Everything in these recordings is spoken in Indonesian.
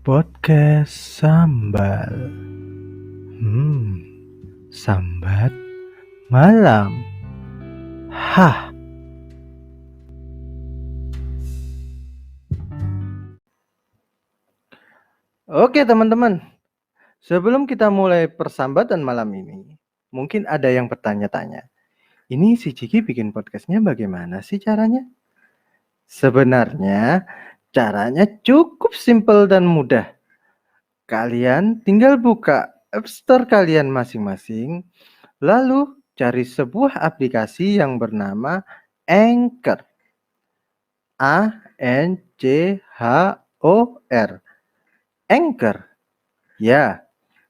Podcast Sambal. Sambat malam. Hah. Oke teman-teman, sebelum kita mulai persambatan malam ini, mungkin ada yang bertanya-tanya, ini si Ciki bikin podcastnya bagaimana sih caranya? Sebenarnya caranya cukup simpel dan mudah. Kalian tinggal buka App Store kalian masing-masing, lalu cari sebuah aplikasi yang bernama Anchor. A-N-C-H-O-R. Anchor. Ya,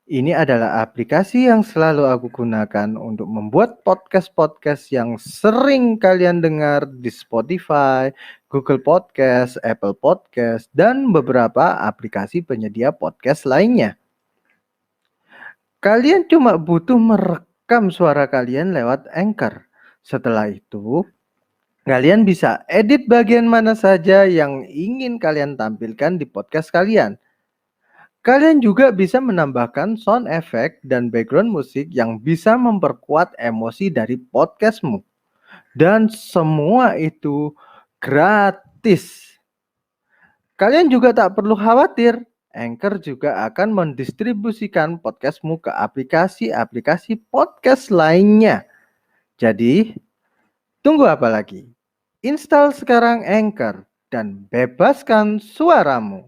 ini adalah aplikasi yang selalu aku gunakan untuk membuat podcast-podcast yang sering kalian dengar di Spotify, Google Podcast, Apple Podcast, dan beberapa aplikasi penyedia podcast lainnya. Kalian cuma butuh merekam suara kalian lewat Anchor. Setelah itu, kalian bisa edit bagian mana saja yang ingin kalian tampilkan di podcast kalian. Kalian juga bisa menambahkan sound effect dan background musik yang bisa memperkuat emosi dari podcastmu. Dan semua itu gratis. Kalian juga tak perlu khawatir. Anchor juga akan mendistribusikan podcastmu ke aplikasi-aplikasi podcast lainnya. Jadi, tunggu apa lagi? Install sekarang Anchor dan bebaskan suaramu.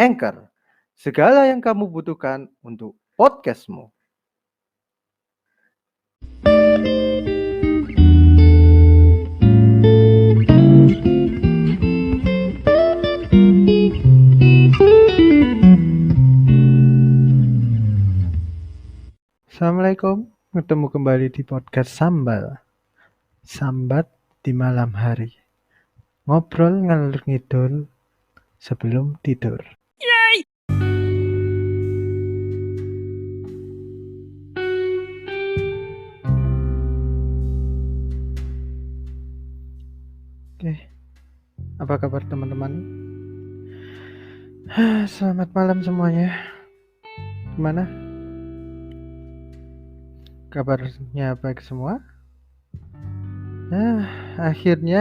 Anchor, segala yang kamu butuhkan untuk podcastmu. Assalamualaikum, ketemu kembali di podcast Sambal. Sambat di malam hari. Ngobrol ngalur ngidul sebelum tidur. Yay! Oke, apa kabar teman-teman? Selamat malam semuanya. Gimana? Kabarnya baik semua? Akhirnya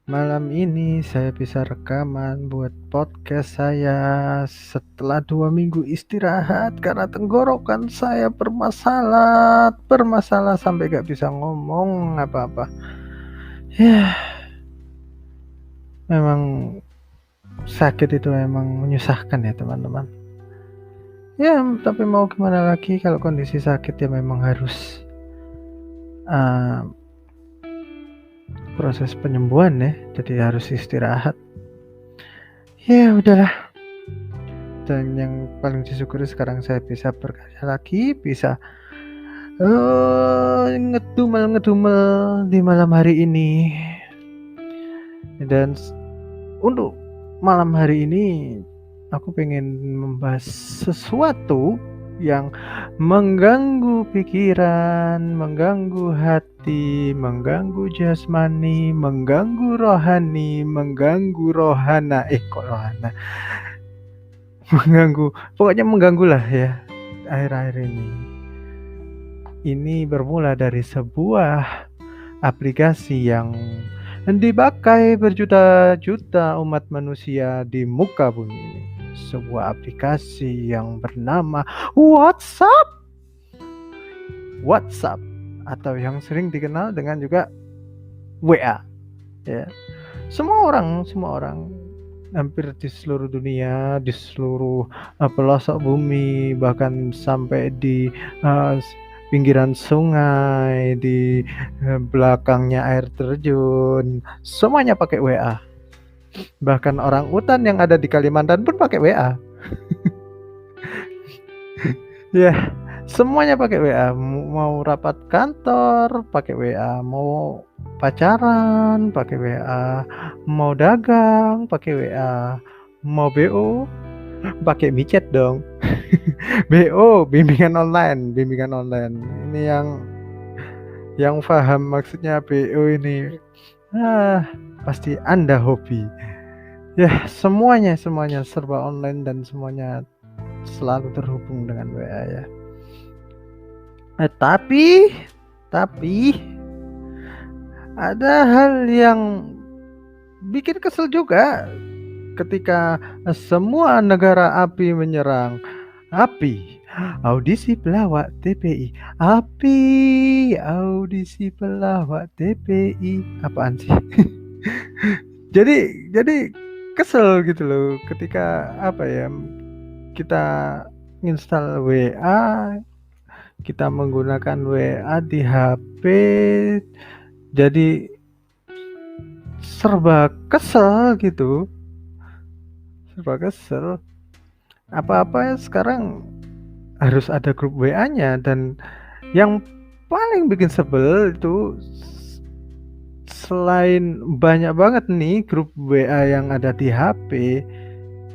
malam ini saya bisa rekaman buat podcast saya setelah 2 minggu istirahat karena tenggorokan saya bermasalah sampai gak bisa ngomong apa-apa. Ya, memang sakit itu memang menyusahkan ya teman-teman. Ya, tapi mau gimana lagi, kalau kondisi sakit ya memang harus proses penyembuhan ya, jadi harus istirahat. Ya udahlah. Dan yang paling disyukuri sekarang saya bisa berkarya lagi, bisa ngedumel di malam hari ini. Dan untuk malam hari ini aku pengen membahas sesuatu yang mengganggu pikiran, mengganggu hati, mengganggu jasmani, mengganggu rohani, mengganggu rohana. Rohana? Mengganggu, pokoknya mengganggu lah ya akhir-akhir ini. Ini bermula dari sebuah aplikasi yang dipakai berjuta-juta umat manusia di muka bumi ini. Sebuah aplikasi yang bernama WhatsApp atau yang sering dikenal dengan juga WA. Ya. Semua orang hampir di seluruh dunia, di seluruh pelosok bumi, bahkan sampai di pinggiran sungai, di belakangnya air terjun, semuanya pakai WA. Bahkan orang utan yang ada di Kalimantan pun pakai WA. Ya, semuanya pakai WA. Mau rapat kantor pakai WA, mau pacaran pakai WA, mau dagang pakai WA, mau BO pakai micet dong. BO, bimbingan online. Ini yang paham maksudnya BO ini. Pasti Anda hobi. Ya, semuanya serba online dan semuanya selalu terhubung dengan WA ya. Tapi ada hal yang bikin kesel juga ketika semua negara api menyerang. Api, audisi pelawak TPI. Api, audisi pelawak TPI. Apaan sih? Jadi kesel gitu loh ketika apa ya, kita install WA, kita menggunakan WA di HP, jadi serba kesel gitu, apa-apa sekarang harus ada grup WA-nya. Dan yang paling bikin sebel itu selain banyak banget nih grup WA yang ada di HP,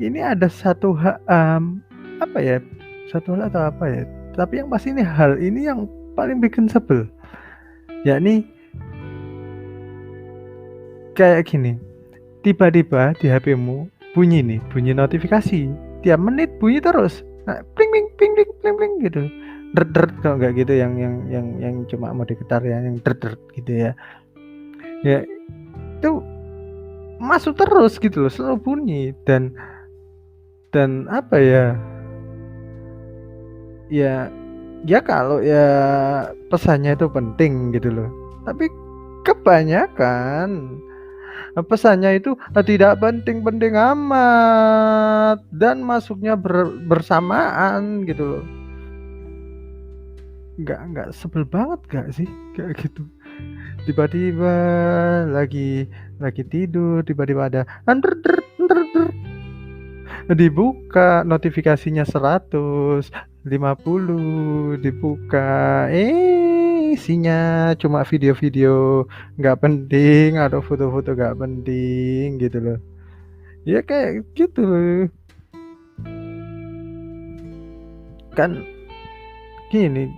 ini ada satu apa ya, satu hal atau apa ya, tapi yang pasti ini hal ini yang paling bikin sebel, yakni kayak gini, tiba-tiba di HP-mu bunyi notifikasi, tiap menit bunyi terus, nah, pling pling pling pling pling pling gitu, dert kalau nggak gitu, yang cuma mau diketar ya, yang dert gitu ya, ya itu masuk terus gitu loh, selalu bunyi. Dan apa ya, ya kalau ya pesannya itu penting gitu loh, tapi kebanyakan pesannya itu tidak penting-penting amat dan masuknya bersamaan gitu loh. Nggak sebel banget gak sih kayak gitu, tiba-tiba lagi tidur, tiba-tiba ada dibuka notifikasinya 150, dibuka isinya cuma video-video nggak penting atau foto-foto nggak penting gitu loh. Ya kayak gitu loh. Kan gini,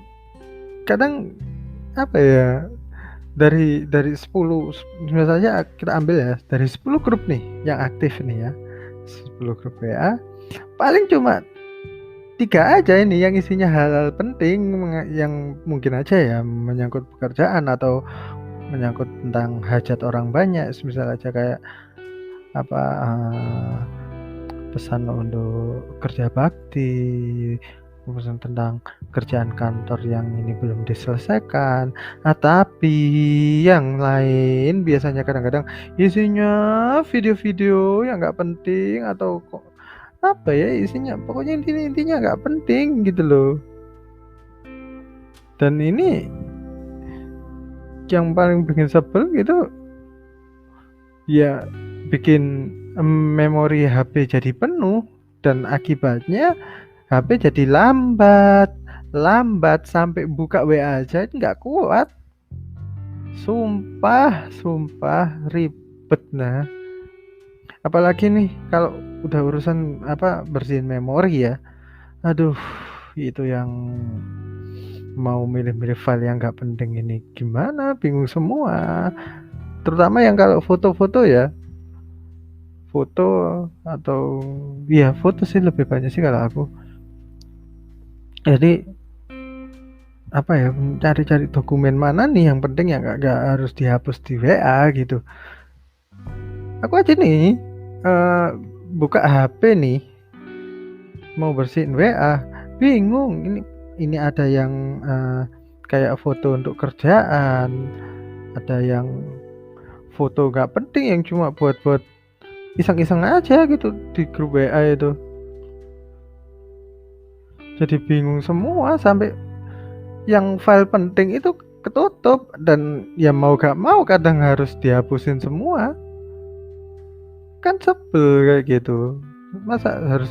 kadang apa ya, dari 10 misalnya kita ambil ya, dari 10 grup nih yang aktif nih ya, 10 grup WA paling cuma 3 aja ini yang isinya hal-hal penting, yang mungkin aja ya menyangkut pekerjaan atau menyangkut tentang hajat orang banyak. Misal aja kayak apa, pesan untuk kerja bakti, pesan tentang kerjaan kantor yang ini belum diselesaikan. Tapi yang lain biasanya kadang-kadang isinya video-video yang nggak penting atau kok apa ya isinya, pokoknya intinya nggak penting gitu loh. Dan ini yang paling bikin sebel gitu ya, bikin memori HP jadi penuh dan akibatnya HP jadi lambat sampai buka WA aja nggak kuat, sumpah ribet. Nah, apalagi nih kalau udah urusan apa, bersihin memori ya, aduh itu yang mau milih-milih file yang nggak penting ini gimana, bingung semua. Terutama yang kalau foto-foto ya, foto atau ya foto sih lebih banyak sih kalau aku. Jadi apa ya, cari-cari dokumen mana nih yang penting yang nggak harus dihapus di WA gitu. Aku aja nih buka HP nih mau bersihin WA, bingung ini ada yang kayak foto untuk kerjaan, ada yang foto nggak penting yang cuma buat iseng-iseng aja gitu di grup WA itu. Jadi bingung semua, sampai yang file penting itu ketutup dan ya mau gak mau kadang harus dihapusin semua. Kan sebel kayak gitu. Masa harus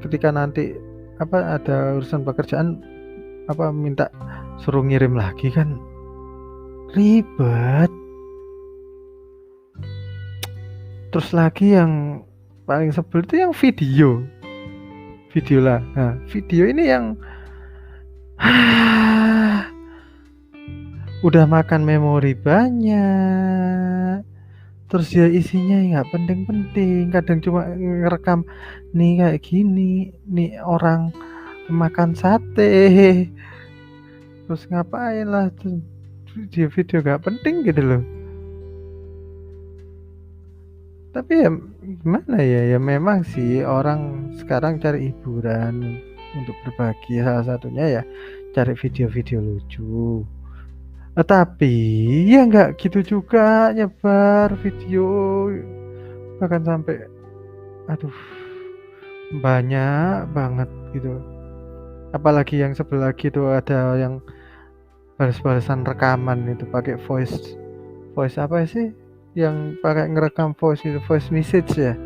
ketika nanti apa ada urusan pekerjaan apa minta suruh ngirim lagi, kan ribet. Terus lagi yang paling sebel itu yang video lah. Nah, video ini yang udah makan memori banyak, Terus ya isinya nggak penting-penting, kadang cuma ngerekam nih kayak gini, nih orang makan sate, terus ngapain lah tuh video nggak penting gitu loh. Tapi ya gimana ya, ya memang sih orang sekarang cari hiburan untuk berbagi, salah satunya ya cari video-video lucu. Tapi ya nggak gitu juga nyebar video bahkan sampai aduh banyak banget gitu. Apalagi yang sebelah gitu ada yang balas-balasan rekaman itu pakai voice voice apa sih? Yang pakai ngerekam voice itu voice message ya.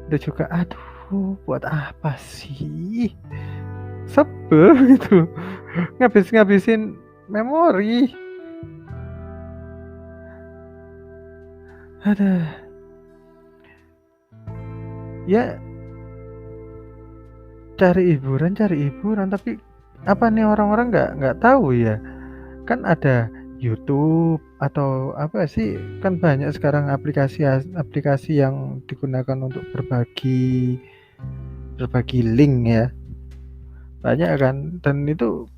Itu juga aduh buat apa sih? Sebel gitu. Ngabisin memori. Ada ya cari hiburan tapi apa nih orang-orang nggak tahu ya, kan ada YouTube atau apa sih, kan banyak sekarang aplikasi yang digunakan untuk berbagi link ya, banyak kan, dan itu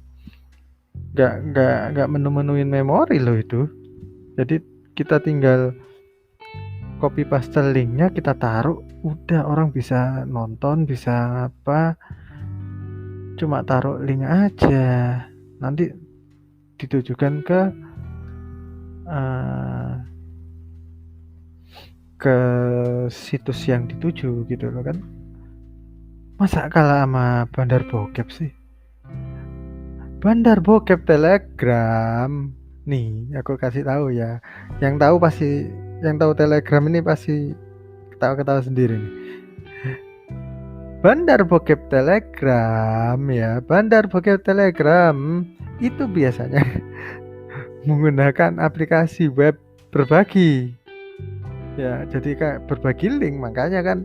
nggak menu-menuin memori loh itu. Jadi kita tinggal copy paste linknya, kita taruh, udah orang bisa nonton, bisa apa, cuma taruh link aja, nanti ditujukan uh, ke situs yang dituju gitu loh kan. Masa kalah sama bandar bokep sih? Bandar bokep Telegram nih, aku kasih tahu ya, yang tahu Telegram ini pasti ketawa-ketawa sendiri nih. Bandar bokep Telegram ya, bandar bokep Telegram itu biasanya menggunakan aplikasi web berbagi ya, jadi kayak berbagi link, makanya kan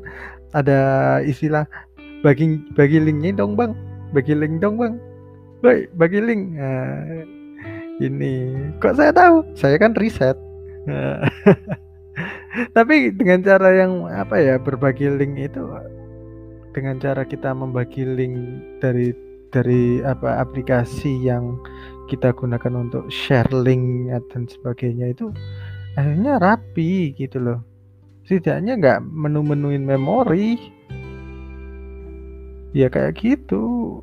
ada istilah bagi linknya dong bang, bagi link dong bang, baik bagi link. Nah, ini kok saya tahu, saya kan riset. Nah, tapi dengan cara yang apa ya, berbagi link itu dengan cara kita membagi link dari apa aplikasi yang kita gunakan untuk share link dan sebagainya, itu akhirnya rapi gitu loh, setidaknya nggak menu-menuin memori ya kayak gitu.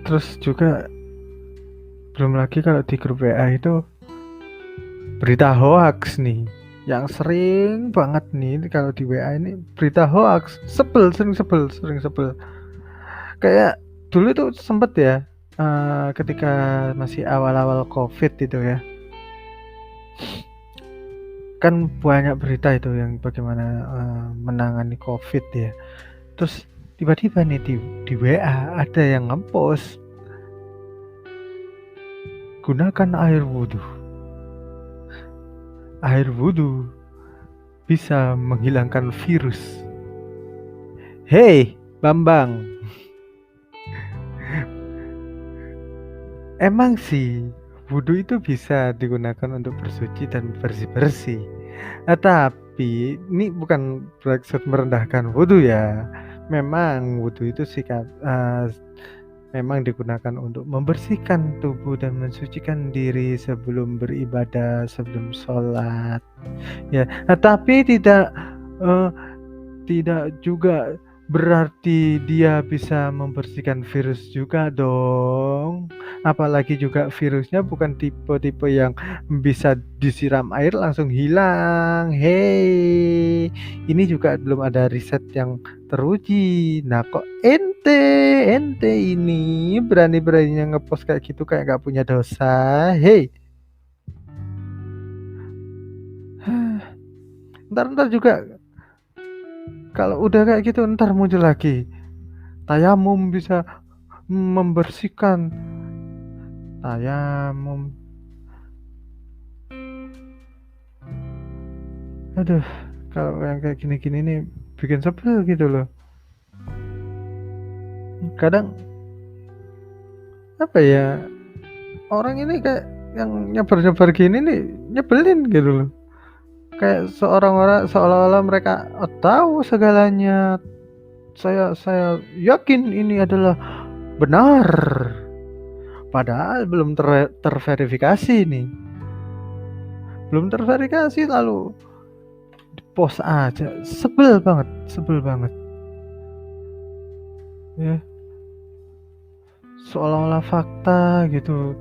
Terus juga belum lagi kalau di grup WA itu berita hoax nih, yang sering banget nih kalau di WA ini berita hoax, sering sebel. Kayak dulu itu sempet ya, ketika masih awal-awal COVID itu ya, kan banyak berita itu yang bagaimana menangani COVID ya. Terus tiba-tiba nih di WA ada yang ngepost, gunakan air wudhu bisa menghilangkan virus. Hei Bambang, emang sih wudhu itu bisa digunakan untuk bersuci dan bersih-bersih. Tapi ini bukan bermaksud merendahkan wudhu ya. Memang wudhu itu memang digunakan untuk membersihkan tubuh dan mensucikan diri sebelum beribadah, sebelum sholat. Ya, tapi tidak juga berarti dia bisa membersihkan virus juga dong. Apalagi juga virusnya bukan tipe-tipe yang bisa disiram air langsung hilang. Hei, ini juga belum ada riset yang teruji. Nah kok ente ini berani-beraninya ngepost kayak gitu, kayak gak punya dosa. Hei, ntar juga kalau udah kayak gitu ntar muncul lagi, tayamum bisa membersihkan. Tayamum, aduh, kalau yang kayak gini-gini nih bikin sebel gitu loh. Kadang apa ya, orang ini kayak yang nyebar-nyebar gini nih nyebelin gitu loh. Kayak seolah-olah mereka tahu segalanya. Saya yakin ini adalah benar. Padahal belum terverifikasi nih. Belum terverifikasi lalu post aja. Sebel banget. Ya, seolah-olah fakta gitu.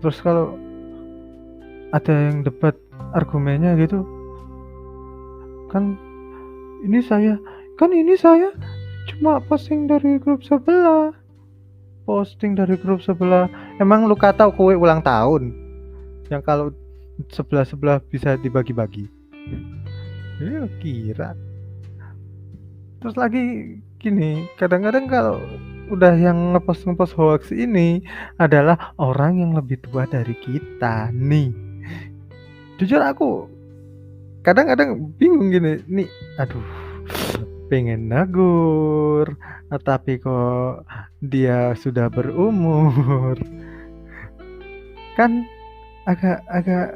Terus kalau ada yang debat argumennya gitu, kan ini saya cuma posting dari grup sebelah. Emang lu kata kue ulang tahun yang kalau sebelah bisa dibagi-bagi? Ya kira. Terus lagi gini, kadang-kadang kalau udah yang ngepost hoax ini adalah orang yang lebih tua dari kita nih. Jujur aku kadang-kadang bingung gini nih, aduh, pengen negur tapi kok dia sudah berumur, kan agak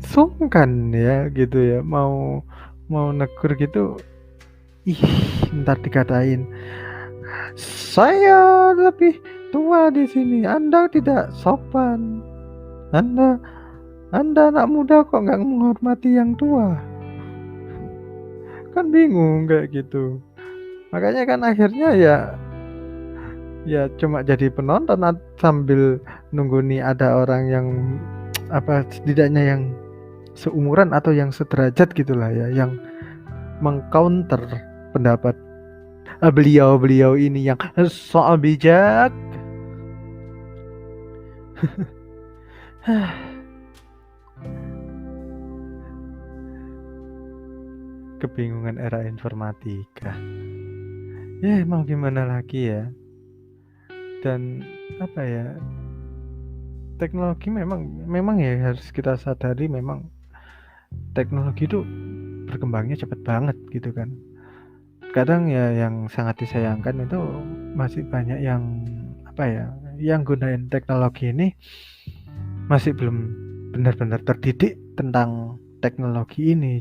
sungkan ya gitu ya, mau negur gitu. Ih, ntar dikatain saya lebih tua di sini, Anda tidak sopan, Anda anak muda kok nggak menghormati yang tua. Kan bingung kayak gitu. Makanya kan akhirnya ya cuma jadi penonton sambil nunggu nih ada orang yang apa setidaknya yang seumuran atau yang sederajat gitulah ya, yang mengcounter pendapat beliau ini yang soal bijak. Kebingungan era informatika. Ya mau gimana lagi ya. Dan apa ya, teknologi memang ya harus kita sadari, memang teknologi itu berkembangnya cepat banget gitu kan. Kadang ya yang sangat disayangkan itu masih banyak yang apa ya, yang gunain teknologi ini masih belum benar-benar terdidik tentang teknologi ini.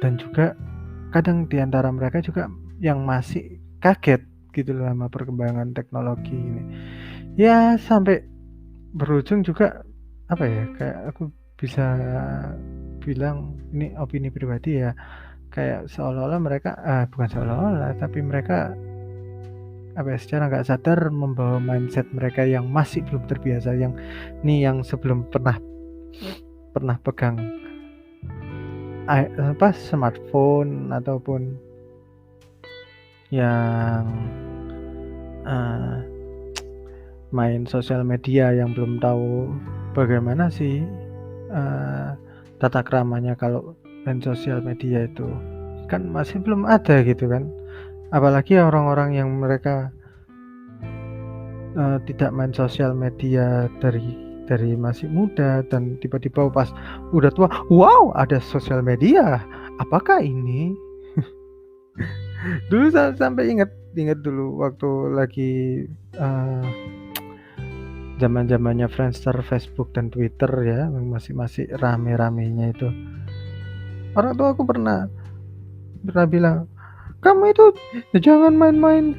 Dan juga kadang diantara mereka juga yang masih kaget gitu loh sama perkembangan teknologi ini. Ya sampai berujung juga apa ya, kayak aku bisa bilang ini opini pribadi ya, kayak seolah-olah mereka bukan seolah-olah tapi mereka apa ya, secara nggak sadar membawa mindset mereka yang masih belum terbiasa, yang sebelum pernah pegang smartphone ataupun yang main sosial media, yang belum tahu bagaimana sih tata keramanya kalau main sosial media itu, kan masih belum ada gitu kan. Apalagi orang-orang yang mereka tidak main sosial media dari masih muda, dan tiba-tiba pas udah tua, wow ada sosial media, apakah ini? Dulu sampai ingat dulu waktu lagi zaman-zamannya Friendster, Facebook dan Twitter ya, masih rame-ramenya itu. Orang tua aku pernah bilang, kamu itu jangan main-main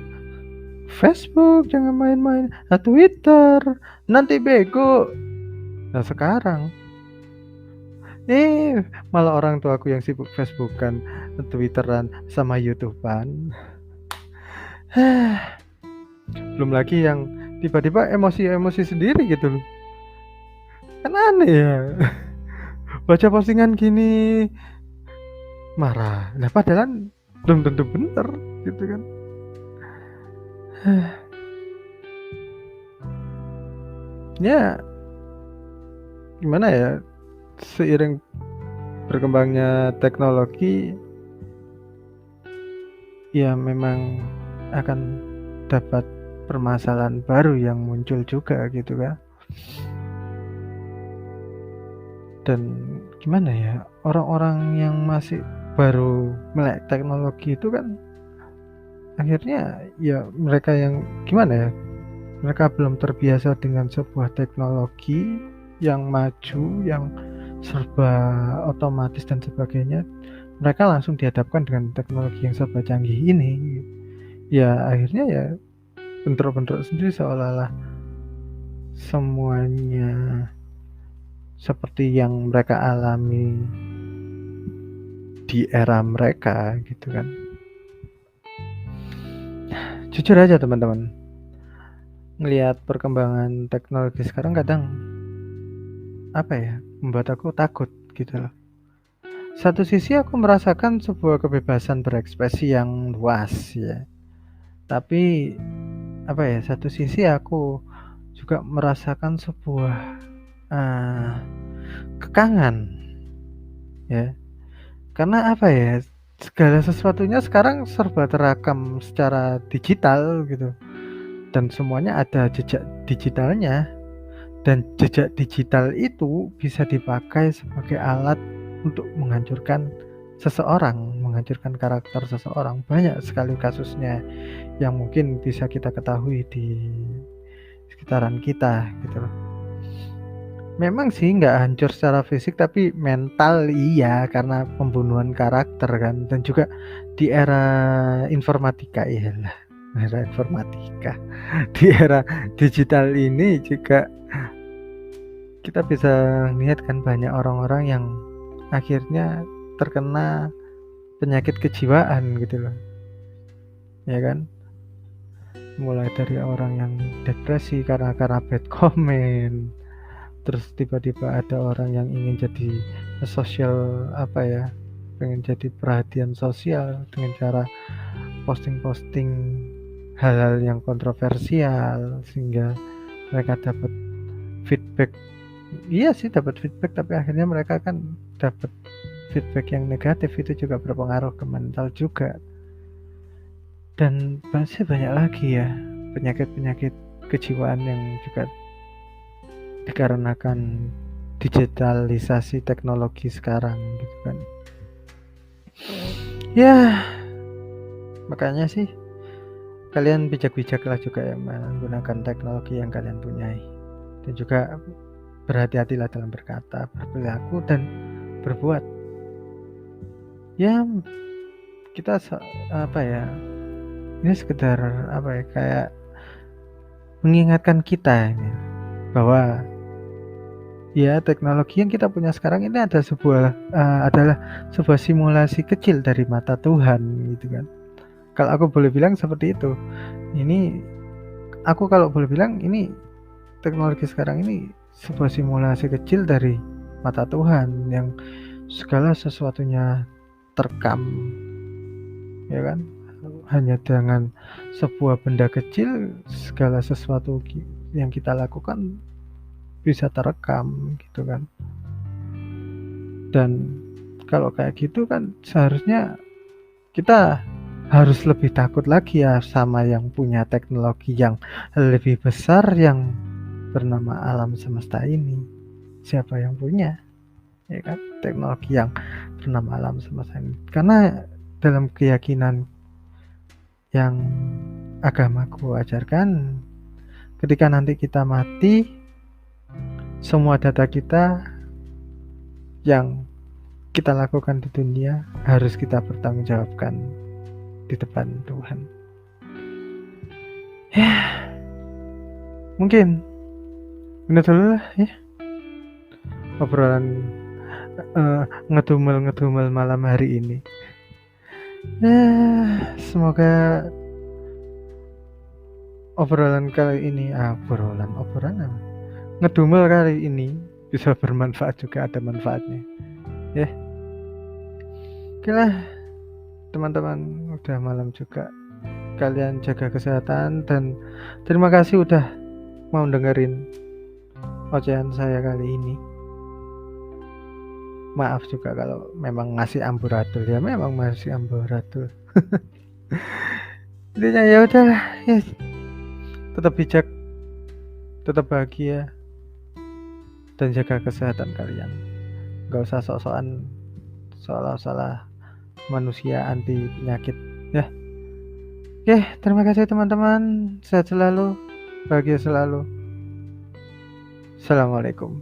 Facebook, jangan main-main Twitter, nanti bego. Nah sekarang malah orang tua aku yang sibuk Facebookan, Twitteran, sama YouTubean. Belum lagi yang tiba-tiba emosi sendiri gitu loh. Kan aneh ya. Baca postingan gini marah. Nah padahal kan belum tentu bener gitu kan. Ya gimana ya, seiring berkembangnya teknologi ya memang akan dapat permasalahan baru yang muncul juga gitu kan. Dan gimana ya, orang-orang yang masih baru melek teknologi itu kan akhirnya ya mereka yang gimana ya, Mereka belum terbiasa dengan sebuah teknologi yang maju, yang serba otomatis dan sebagainya. Mereka langsung dihadapkan dengan teknologi yang serba canggih ini. Ya akhirnya ya bentrok-bentrok sendiri, seolah-olah semuanya seperti yang mereka alami di era mereka gitu kan. Jujur aja teman-teman, ngelihat perkembangan teknologi sekarang kadang membuat aku takut gitu loh. Satu sisi aku merasakan sebuah kebebasan berekspresi yang luas ya, tapi satu sisi aku juga merasakan sebuah kekangan ya, karena segala sesuatunya sekarang serba terekam secara digital gitu, dan semuanya ada jejak digitalnya, dan jejak digital itu bisa dipakai sebagai alat untuk menghancurkan seseorang, menghancurkan karakter seseorang. Banyak sekali kasusnya yang mungkin bisa kita ketahui di sekitaran kita gitu loh. Memang sih nggak hancur secara fisik, tapi mental iya, karena pembunuhan karakter kan. Dan juga di era informatika, era informatika, di era digital ini juga kita bisa lihat kan banyak orang-orang yang akhirnya terkena penyakit kejiwaan gitu loh, ya kan. Mulai dari orang yang depresi karena bad comment, terus tiba-tiba ada orang yang ingin jadi sosial pengen jadi perhatian sosial dengan cara posting-posting hal-hal yang kontroversial sehingga mereka dapat feedback. Iya sih dapat feedback, tapi akhirnya mereka kan dapat feedback yang negatif, itu juga berpengaruh ke mental juga. Dan masih banyak lagi ya penyakit-penyakit kejiwaan yang juga dikarenakan digitalisasi teknologi sekarang gitu kan. Ya makanya sih kalian bijak-bijaklah juga ya menggunakan teknologi yang kalian punyai, dan juga berhati-hatilah dalam berkata, berperilaku, dan berbuat. Ya kita ini sekedar kayak mengingatkan kita ini bahwa ya teknologi yang kita punya sekarang ini adalah sebuah simulasi kecil dari mata Tuhan gitu kan. Kalau aku boleh bilang seperti itu. Kalau boleh bilang ini teknologi sekarang ini sebuah simulasi kecil dari mata Tuhan yang segala sesuatunya terekam, ya kan. Hanya dengan sebuah benda kecil segala sesuatu yang kita lakukan bisa terekam gitu kan. Dan kalau kayak gitu kan seharusnya kita harus lebih takut lagi ya sama yang punya teknologi yang lebih besar yang bernama alam semesta ini. Siapa yang punya, ya kan, teknologi yang bernama alam semesta ini? Karena dalam keyakinan yang agamaku ajarkan, ketika nanti kita mati, semua data kita yang kita lakukan di dunia harus kita pertanggungjawabkan di depan Tuhan. Ya, mungkin ini dulu lah ya obrolan ngedumel malam hari ini. Semoga obrolan kali ini ngedumel kali ini bisa bermanfaat, juga ada manfaatnya ya. Oke lah teman-teman, udah malam juga, kalian jaga kesehatan, dan terima kasih udah mau dengerin ocehan saya kali ini. Maaf juga kalau memang ngasih amburadul, ya memang masih amburadul. Intinya ya udahlah ya, tetap bijak, tetap bahagia, dan jaga kesehatan kalian. Gak usah sok-sokan salah manusia anti penyakit ya. Oke, terima kasih teman-teman, sehat selalu. bahagia selalu. Assalamualaikum.